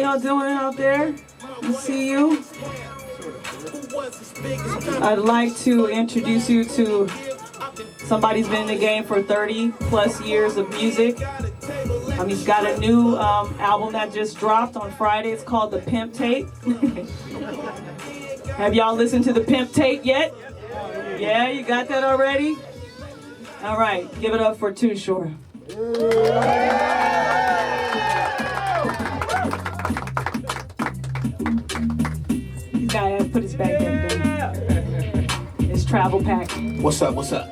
y'all doing out there? I see you. I'd like to introduce you to somebody's been in the game for 30 plus years of music. He's got a new album that just dropped on Friday. It's called The Pimp Tape. Have y'all listened to The Pimp Tape yet? Yeah, you got that already? All right, give it up for Too Short. This guy has put his bag down. His travel pack. What's up? What's up?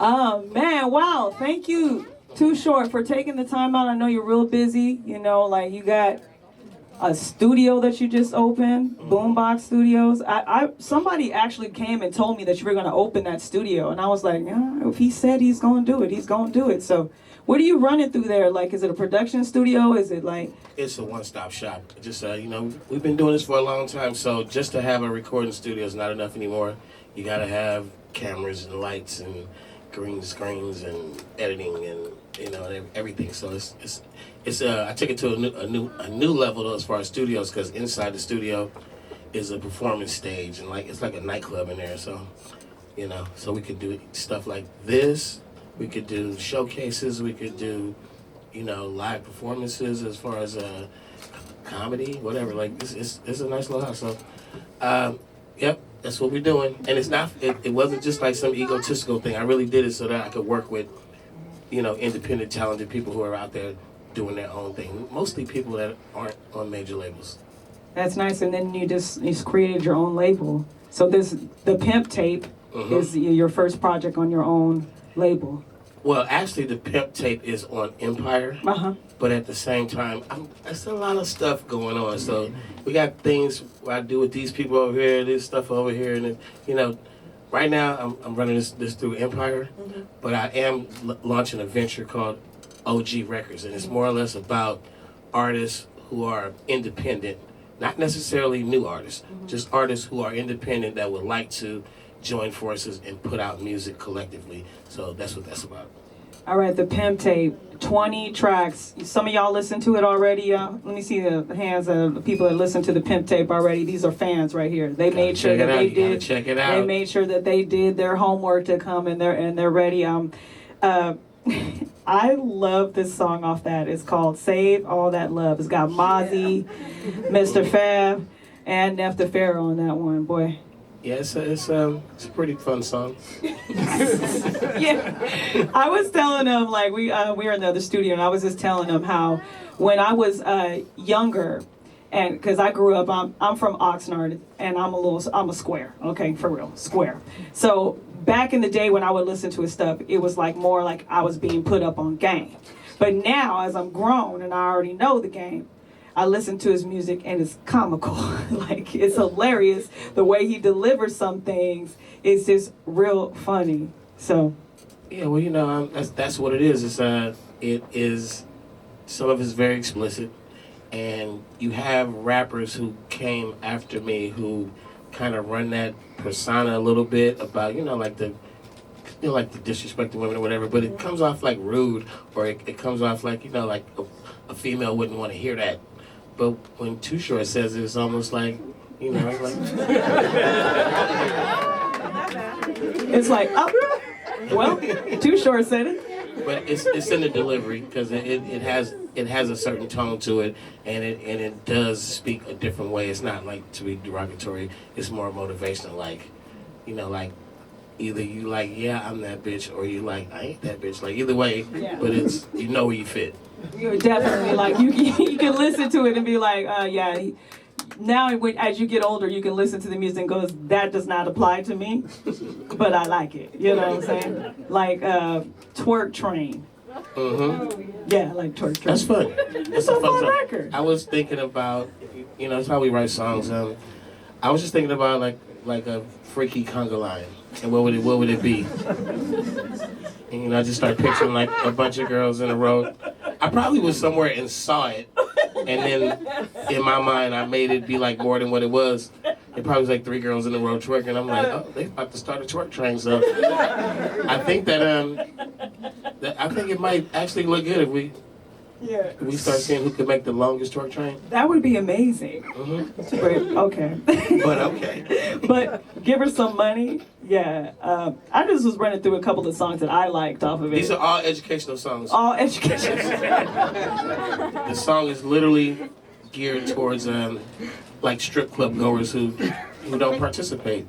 Oh man, wow. Thank you, Too Short, for taking the time out. I know you're real busy. You know, like you got a studio that you just opened, Boombox Studios. Somebody actually came and told me that you were going to open that studio, and I was like, yeah, if he said he's going to do it, he's going to do it. So what are you running through there? Like, is it a production studio? Is it like... It's a one-stop shop. Just, we've been doing this for a long time, so just to have a recording studio is not enough anymore. You got to have cameras and lights and green screens and editing and, and everything. So it's I took it to a new level though, as far as studios, because inside the studio is a performance stage, and it's like a nightclub in there. So so we could do stuff like this. We could do showcases. We could do live performances as far as comedy, whatever. Like it's a nice little house. So yep, that's what we're doing. And it's not. It wasn't just like some egotistical thing. I really did it so that I could work with independent, talented people who are out there doing their own thing. Mostly people that aren't on major labels. That's nice. And then you created your own label. So the Pimp Tape is your first project on your own label. Well, actually, the Pimp Tape is on Empire. But at the same time, there's a lot of stuff going on. So we got things I do with these people over here, this stuff over here, and right now I'm running this through Empire, but I am launching a venture called OG Records, and it's more or less about artists who are independent, not necessarily new artists, just artists who are independent that would like to join forces and put out music collectively. So that's what that's about. All right, the Pimp Tape, 20 tracks. Some of y'all listened to it already. Let me see the hands of the people that listened to the Pimp Tape already. These are fans right here. They made sure that they did. Check it out. They made sure that they did their homework to come, and they're ready. I love this song off that. It's called Save All That Love. It's got Mozzie, Mr. Fab, and Nefta Pharaoh on that one, boy. Yeah, it's a pretty fun song. Yeah, I was telling them, like, we were in the other studio, and I was just telling them how when I was younger, and because I grew up, I'm from Oxnard, and I'm a square, okay, for real, square. So back in the day when I would listen to his stuff, it was like more like I was being put up on game. But now, as I'm grown and I already know the game, I listen to his music and it's comical. Like, it's hilarious. The way he delivers some things is just real funny. So, yeah, well, that's what it is. It is, some of it's very explicit, and you have rappers who came after me who kind of run that persona a little bit about like the disrespecting women or whatever, but it comes off like rude, or it comes off like like a female wouldn't want to hear that. But when Too Short says it, it's almost like it's like, oh, well, Too Short said it. But it's in the delivery, because it has a certain tone to it, and it does speak a different way. It's not like to be derogatory. It's more motivational, like either you like, yeah, I'm that bitch, or you like, I ain't that bitch. Like, either way, yeah. But it's where you fit. You're definitely like, you can listen to it and be like, yeah. Now, as you get older, you can listen to the music and go, that does not apply to me, but I like it. You know what I'm saying? Like Twerk Train. Yeah, like Twerk Train. That's fun. It's a fun record. I was thinking about, that's how we write songs. I was just thinking about like a freaky conga line, and what would it be? And I just started picturing like a bunch of girls in a row. I probably was somewhere and saw it, and then in my mind I made it be like more than what it was. It probably was like 3 girls in a row twerking. I'm like, oh, they about to start a twerk train. So I think that I think it might actually look good Yeah. We start seeing who can make the longest twerk train. That would be amazing. But, okay. But okay. But give her some money. Yeah. I just was running through a couple of songs that I liked off of it. These are all educational songs. All education. The song is literally geared towards like strip club goers who don't participate.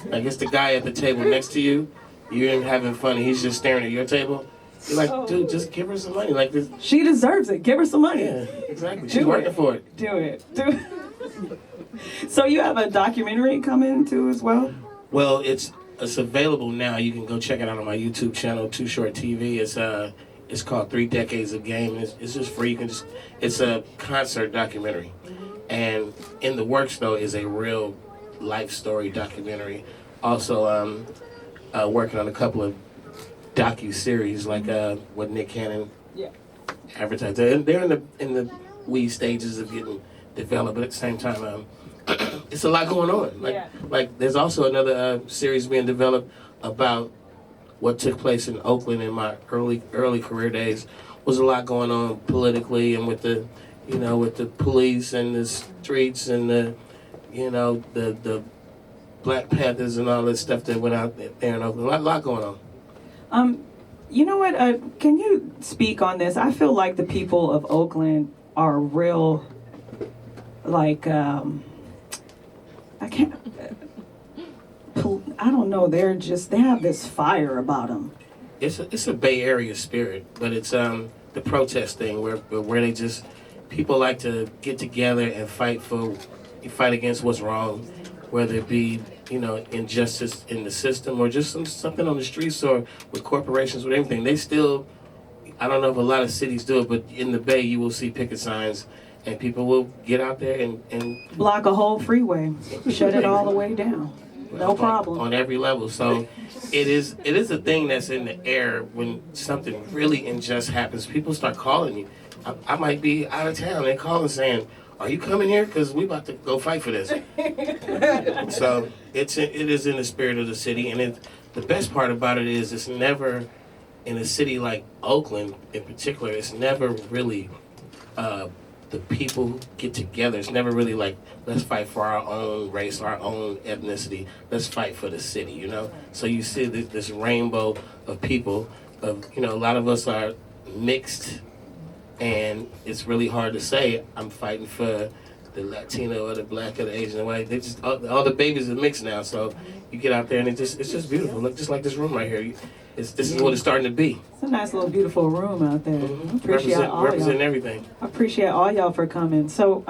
Like it's the guy at the table next to you. You're having fun and he's just staring at your table. You're like, dude, just give her some money. Like this. She deserves it. Give her some money. Yeah, exactly. She's working for it. Do it. Do it. So you have a documentary coming too as well? Well, it's available now. You can go check it out on my YouTube channel, Too Short TV. It's called 3 Decades of Game. It's just free. It's a concert documentary. And in the works though is a real life story documentary. Also working on a couple of docu-series like what Nick Cannon advertised. They're in the wee stages of getting developed, but at the same time it's a lot going on. Like there's also another series being developed about what took place in Oakland in my early career days. Was a lot going on politically and with the police and the streets and the Black Panthers and all this stuff that went out there in Oakland. A lot going on. You know what? Can you speak on this? I feel like the people of Oakland are real, like, I don't know. They have this fire about them. It's a Bay Area spirit, but it's the protest thing where they just people like to get together and fight against what's wrong, whether it be injustice in the system or just something on the streets or with corporations, with everything. They still, I don't know if a lot of cities do it, but in the Bay you will see picket signs and people will get out there and block a whole freeway, shut it all the way down. No problem. On every level. So it is a thing that's in the air when something really unjust happens. People start calling you. I might be out of town. They call and saying, "Are you coming here? Because we about to go fight for this." So it is in the spirit of the city, and the best part about it is it's never in a city like Oakland in particular. It's never really the people get together. It's never really like, let's fight for our own race, our own ethnicity. Let's fight for the city. So you see this rainbow of people. A lot of us are mixed. And it's really hard to say I'm fighting for the Latino or the Black or the Asian or white. They just all the babies are mixed now. So you get out there and it's just beautiful. Look, just like this room right here. This is what it's starting to be. It's a nice little beautiful room out there. Mm-hmm. Appreciate all represent y'all. everything. I appreciate all y'all for coming. So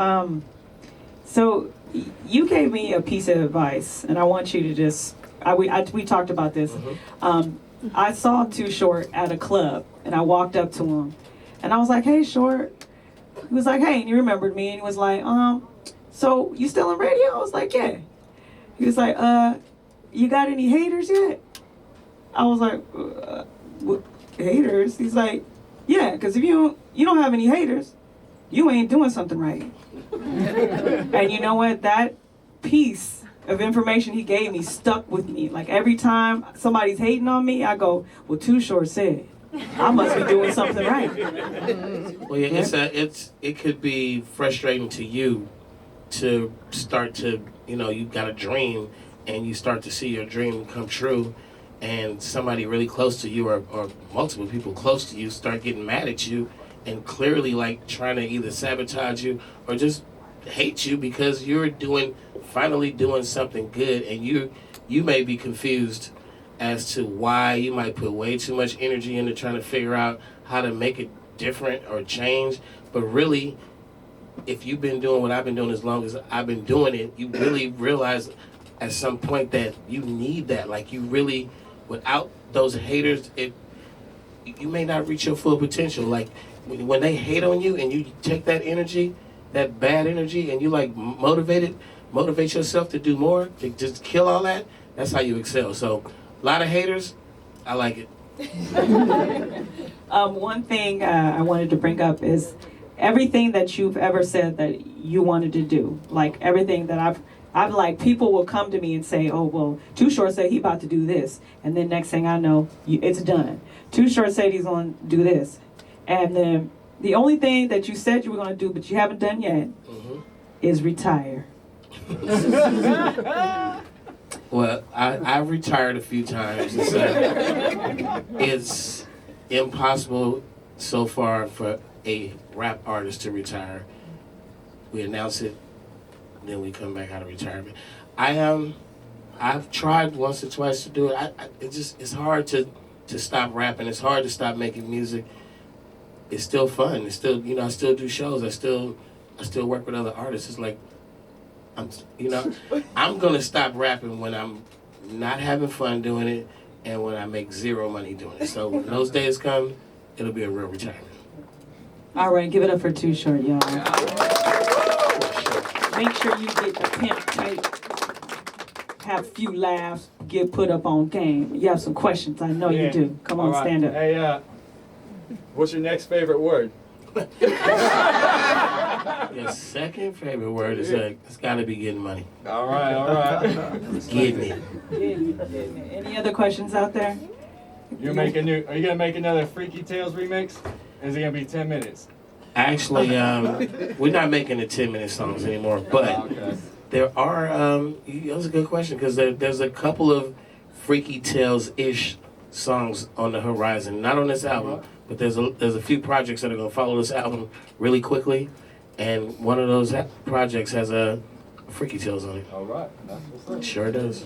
you gave me a piece of advice, and I want you to just we talked about this. Mm-hmm. I saw Too Short at a club, and I walked up to him. And I was like, "Hey, Short." He was like, "Hey," and he remembered me, and he was like, "So you still on radio?" I was like, "Yeah." He was like, "You got any haters yet?" I was like, what, haters? He's like, "Yeah, because if you don't have any haters, you ain't doing something right." And you know what? That piece of information he gave me stuck with me. Like every time somebody's hating on me, I go, "Well, Too Short said I must be doing something right." Well, yeah, it could be frustrating to you to start to, you've got a dream and you start to see your dream come true and somebody really close to you or multiple people close to you start getting mad at you and clearly like trying to either sabotage you or just hate you because you're finally doing something good, and you may be confused as to why. You might put way too much energy into trying to figure out how to make it different or change. But really, if you've been doing what I've been doing as long as I've been doing it, you really realize at some point that you need that. Like you really, without those haters, you may not reach your full potential. Like when they hate on you and you take that energy, that bad energy, and you like motivate yourself to do more, to just kill all that, that's how you excel. So a lot of haters, I like it. One thing I wanted to bring up is everything that you've ever said that you wanted to do. Like everything that I've like, people will come to me and say, "Oh, well, Too Short said he about to do this," and then next thing I know, it's done. Too Short said he's going to do this, and then The only thing that you said you were going to do, but you haven't done yet, is retire. Well, I've retired a few times. It's impossible so far for a rap artist to retire. We announce it, then we come back out of retirement. I've tried once or twice to do it. It's hard to stop rapping. It's hard to stop making music. It's still fun. It's still, I still do shows. I still work with other artists. It's like, I'm gonna stop rapping when I'm not having fun doing it and when I make zero money doing it. So when those days come, it'll be a real retirement. All right, give it up for Too Short, y'all. Make sure you get the pimp tape. Have a few laughs. Get put up on game. You have some questions. I know you do. Come on, stand up. Hey, what's your next favorite word? Your second favorite word is it's gotta be getting money. All right. Getting it. Any other questions out there? Are you gonna make another Freaky Tales remix? Is it gonna be 10 minutes? Actually, we're not making the 10-minute songs anymore, but there are. That's a good question because there's a couple of Freaky Tales-ish songs on the horizon. Not on this album, but there's a few projects that are gonna follow this album really quickly, and one of those projects has a Freaky Tales on it. All right, that's what's up. Sure does.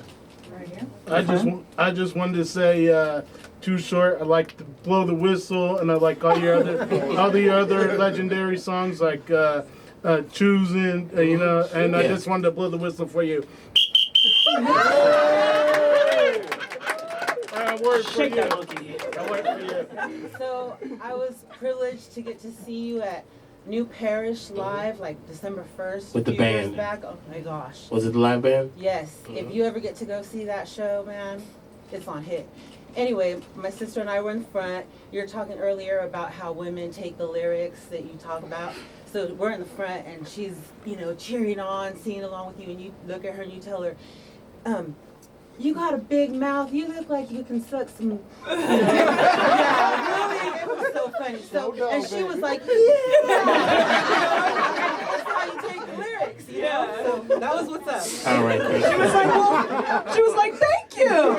Right here. I just wanted to say, Too Short. I like to blow the whistle, and I like all your other legendary songs like Choosing, and I just wanted to blow the whistle for you. I work for Shake you. that monkey. I work for you. So I was privileged to get to see you at New Parish live, like December 1st. With the a few years band. back. Oh my gosh. Was it the live band? Yes. If you ever get to go see that show, man, it's on hit. Anyway, my sister and I were in front. You were talking earlier about how women take the lyrics that you talk about. So we're in the front, and she's, cheering on, singing along with you, and you look at her and you tell her, you got a big mouth. You look like you can suck some. Yeah, really. It was so funny. So, and she was like, yeah. That's how you take the lyrics, you know? So that was what's up. All right. She was like, thank you.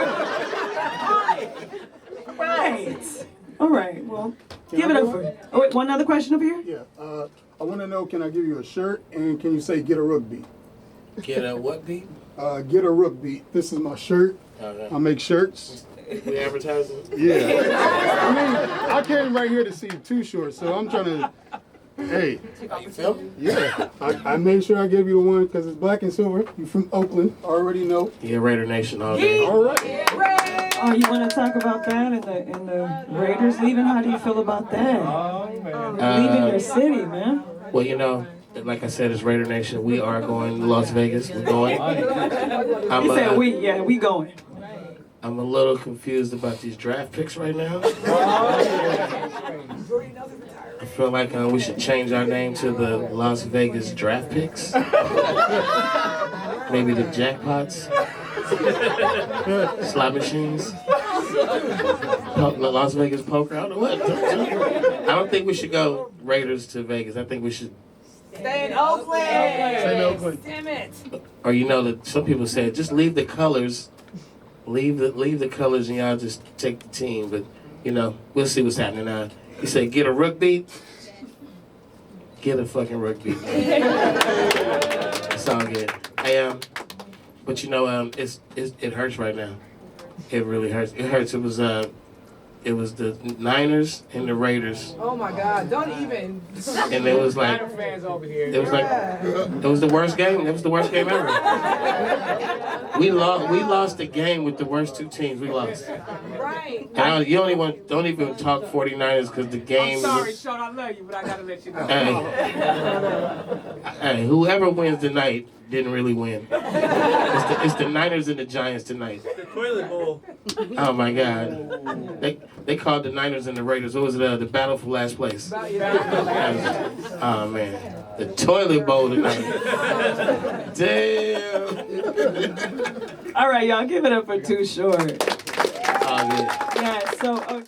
Right. All right. Well, give it up for. Oh wait, one other question over here. Yeah. I want to know, can I give you a shirt and can you say get a rook beat? Get a what beat? Get a rook beat. This is my shirt. Okay. I make shirts. We advertising? Yeah. I came right here to see Too Short, so I'm trying to. Hey. You feel? Yeah. I made sure I gave you the one because it's black and silver. You from Oakland? Already know. Yeah, Raider Nation all day. All right. Oh, you want to talk about that and the Raiders leaving? How do you feel about that? Oh, man. Leaving your city, man. Well, like I said, it's Raider Nation. We are going to Las Vegas. We're going. He said we going. I'm a little confused about these draft picks right now. I feel like we should change our name to the Las Vegas Draft Picks. Maybe the Jackpots. Slot machines. Las Vegas Poker. I don't know what. I don't think we should go Raiders to Vegas. I think we should. Stay in Oakland. Stay in Oakland. Damn it. Or that some people said just leave the colors. Leave the colors and y'all just take the team. But we'll see what's happening now. You say get a rook beat. Get a fucking rook beat. It's all good. Hey, but it hurts right now. It really hurts. It hurts. It was the Niners and the Raiders. Oh my God! Don't even. And it was like Niner fans over here. it was like it was the worst game. It was the worst game ever. We lost the game with the worst two teams. We lost. Right. And don't even talk 49ers because the game. I'm sorry, Sean. I love you, but I gotta let you know. Hey, whoever wins tonight didn't really win. It's the Niners and the Giants tonight. The toilet bowl. Oh my God. They called the Niners and the Raiders. What was it? The battle for last place. Oh man. The toilet bowl tonight. Damn. All right, y'all, give it up for Too Short. Oh, yeah. Yeah. So.